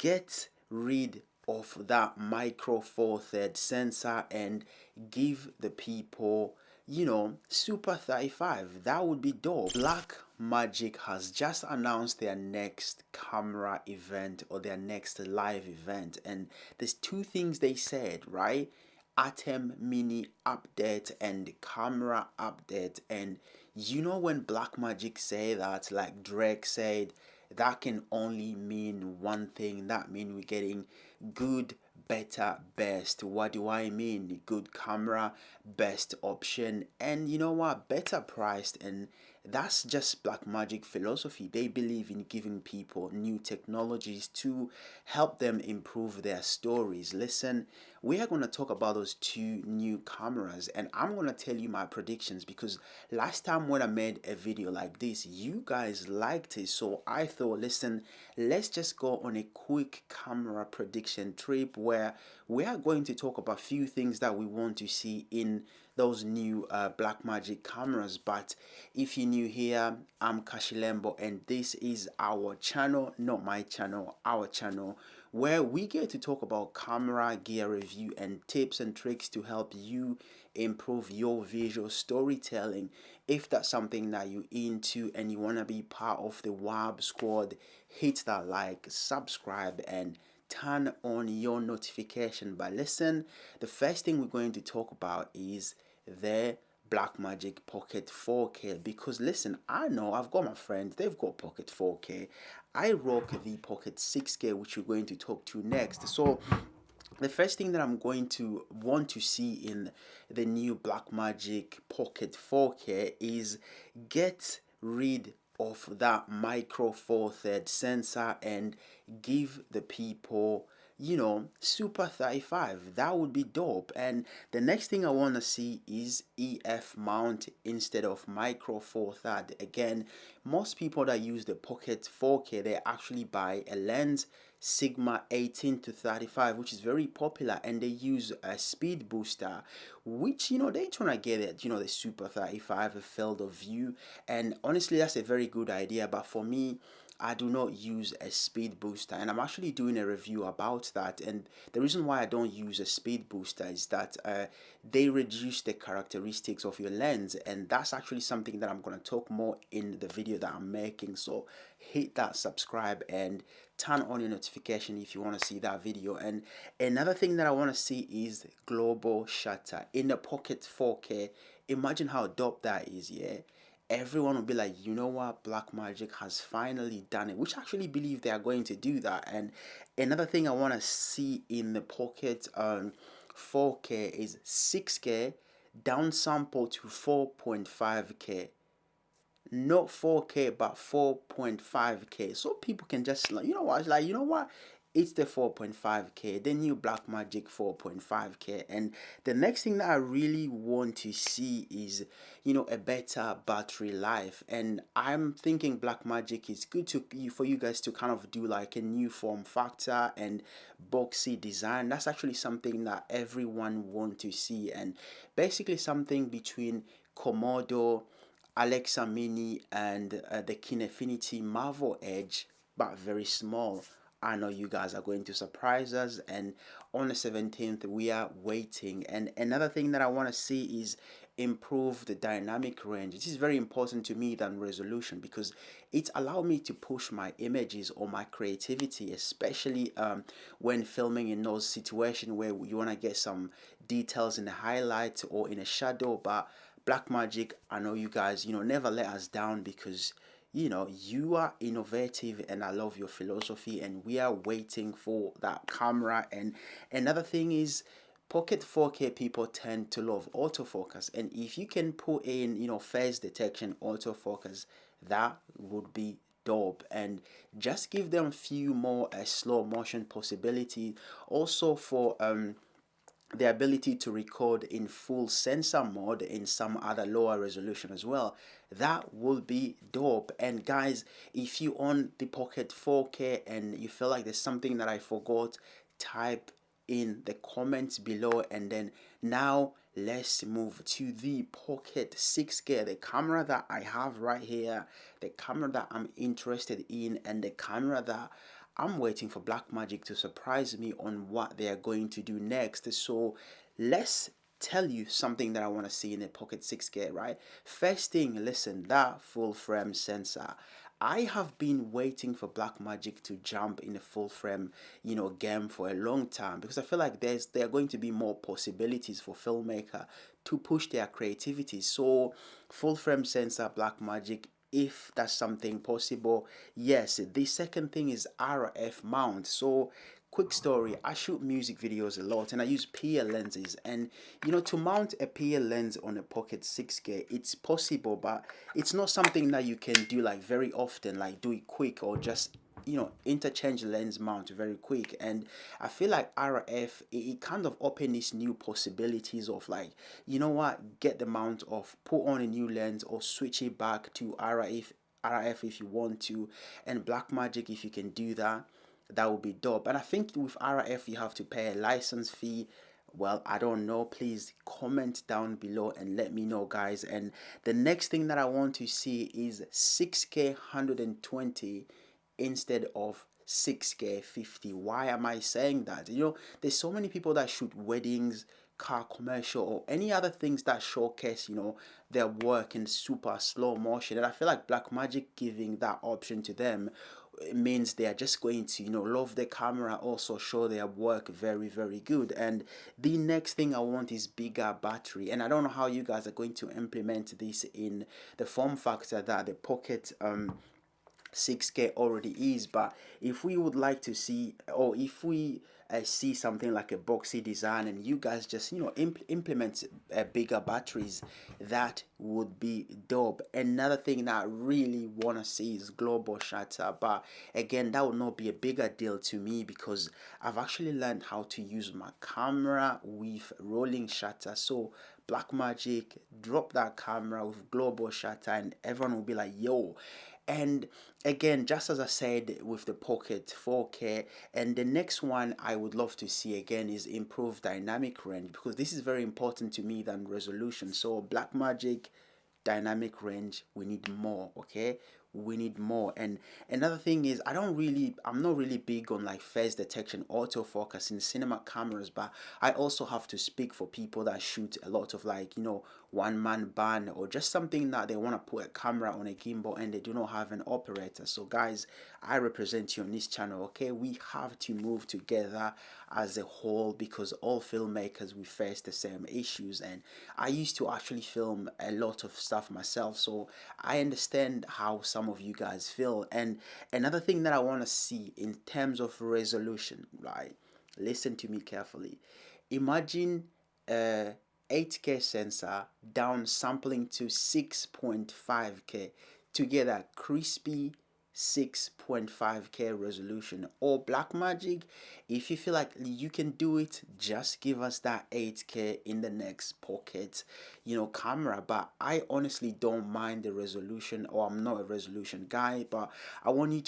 get rid of that micro four third sensor and give the people, Super 35. That would be dope. Blackmagic has just announced their next camera event or their next live event, and there's two things they said, right? Atem mini update and camera update. And when Blackmagic say that, like Drake said, that can only mean one thing. That means we're getting good, better, best. What do I mean? Good camera, best option, and you know what, better priced. And that's just Blackmagic philosophy. They believe in giving people new technologies to help them improve their stories. Listen, we are going to talk about those two new cameras, and I'm going to tell you my predictions, because last time when I made a video like this, you guys liked it. So I thought, listen, let's just go on a quick camera prediction trip where we are going to talk about a few things that we want to see in those new Blackmagic cameras. But if you're new here, I'm Kashilembo, and this is our channel, not my channel, our channel, where we get to talk about camera gear review and tips and tricks to help you improve your visual storytelling. If that's something that you're into and you want to be part of the WAB squad, hit that like, subscribe, and turn on your notification. But listen, the first thing we're going to talk about is the Blackmagic Pocket 4K, because listen, I know I've got my friends, they've got Pocket 4K. I rock the Pocket 6K, which we're going to talk to next. So the first thing that I'm going to want to see in the new Blackmagic Pocket 4K is get rid of that micro four third sensor and give the people, Super 35. That would be dope. And the next thing I want to see is EF mount instead of micro four third. Again, most people that use the Pocket 4K, they actually buy a lens Sigma 18 to 35, which is very popular, and they use a speed booster, which they trying to get it, the Super 35 a field of view. And honestly, that's a very good idea, but for me, I do not use a speed booster, and I'm actually doing a review about that. And the reason why I don't use a speed booster is that they reduce the characteristics of your lens, and that's actually something that I'm going to talk more in the video that I'm making. So hit that subscribe and turn on your notification if you want to see that video. And another thing that I want to see is global shutter in the Pocket 4K. Imagine how dope that is. Yeah, everyone will be like, you know what, Blackmagic has finally done it, which I actually believe they are going to do that. And another thing I want to see in the Pocket 4K is 6K downsample to 4.5K. Not 4K, but 4.5K, so people can just, it's the 4.5K, the new Blackmagic 4.5K. And the next thing that I really want to see is, a better battery life. And I'm thinking Blackmagic is good for you guys to kind of do like a new form factor and boxy design. That's actually something that everyone want to see, and basically something between Komodo, Alexa Mini, and the Kinefinity Marvel Edge, but very small. I know you guys are going to surprise us, and on the 17th we are waiting. And another thing that I want to see is improve the dynamic range. This is very important to me than resolution, because it allows me to push my images or my creativity, especially when filming in those situations where you want to get some details in the highlight or in a shadow. But Blackmagic, I know you guys, never let us down, because you are innovative and I love your philosophy, and we are waiting for that camera. And another thing is, Pocket 4K people tend to love autofocus, and if you can put in face detection autofocus, that would be dope. And just give them a few more slow motion possibility also for the ability to record in full sensor mode in some other lower resolution as well. That will be dope. And guys, if you own the Pocket 4K and you feel like there's something that I forgot, type in the comments below. And then now let's move to the Pocket 6K, the camera that I have right here, the camera that I'm interested in, and the camera that I'm waiting for Blackmagic to surprise me on what they are going to do next. So let's tell you something that I want to see in a Pocket 6K, right? First thing, listen, that full frame sensor. I have been waiting for Blackmagic to jump in a full frame, game for a long time, because I feel like there are going to be more possibilities for filmmaker to push their creativity. So full frame sensor, Blackmagic, if that's something possible. Yes, the second thing is RF mount. So quick story, I shoot music videos a lot and I use PL lenses, and to mount a PL lens on a Pocket 6K, it's possible, but it's not something that you can do like very often, like do it quick or just interchange lens mount very quick. And I feel like RF, it kind of open these new possibilities of like, get the mount off, put on a new lens, or switch it back to RF if you want to. And Blackmagic, if you can do that, that would be dope. And I think with RF you have to pay a license fee. Well, I don't know. Please comment down below and let me know, guys. And the next thing that I want to see is 6K 120 instead of 6K 50. Why am I saying that? There's so many people that shoot weddings, car commercial, or any other things that showcase their work in super slow motion, and I feel like Blackmagic giving that option to them, it means they are just going to love the camera, also show their work very, very good. And the next thing I want is bigger battery, and I don't know how you guys are going to implement this in the form factor that the Pocket 6K already is. But if we would like to see, or if we see something like a boxy design and you guys just implement bigger batteries, that would be dope. Another thing that I really want to see is global shutter, but again, that would not be a bigger deal to me because I've actually learned how to use my camera with rolling shutter. So Blackmagic, drop that camera with global shutter and everyone will be like, yo. And again, just as I said with the Pocket 4K, and the next one I would love to see again is improved dynamic range, because this is very important to me than resolution. So Blackmagic, dynamic range, we need more. Okay, we need more. And another thing is, I'm not really big on like phase detection, autofocus in cinema cameras, but I also have to speak for people that shoot a lot of like one man band, or just something that they want to put a camera on a gimbal and they do not have an operator. So guys, I represent you on this channel. Okay, we have to move together as a whole, because all filmmakers, we face the same issues. And I used to actually film a lot of stuff myself, so I understand how some of you guys feel. And another thing that I want to see in terms of resolution, right, listen to me carefully. Imagine 8K sensor down sampling to 6.5K to get a crispy 6.5K resolution. Or Blackmagic, if you feel like you can do it, just give us that 8K in the next Pocket camera. But I honestly don't mind the resolution, or I'm not a resolution guy, but I want you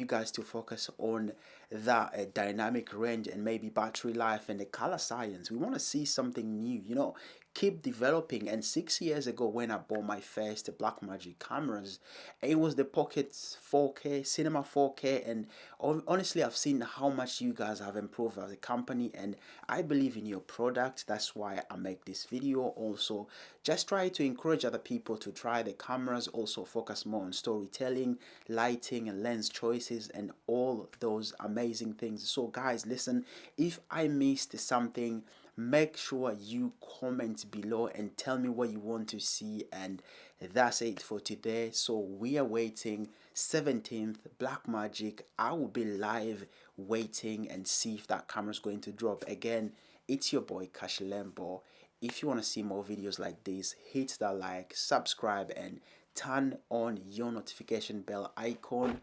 guys to focus on that dynamic range and maybe battery life and the color science. We want to see something new, keep developing. And 6 years ago, when I bought my first Blackmagic cameras, it was the Pocket 4K, Cinema 4K, and honestly, I've seen how much you guys have improved as a company, and I believe in your product. That's why I make this video. Also, just try to encourage other people to try the cameras. Also, focus more on storytelling, lighting, and lens choices, and all those amazing things. So, guys, listen, if I missed something, make sure you comment below and tell me what you want to see. And that's it for today. So we are waiting 17th Blackmagic. I will be live waiting and see if that camera is going to drop. Again, it's your boy Cash Lembo. If you want to see more videos like this, hit that like, subscribe, and turn on your notification bell icon.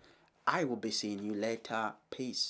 I will be seeing you later. Peace.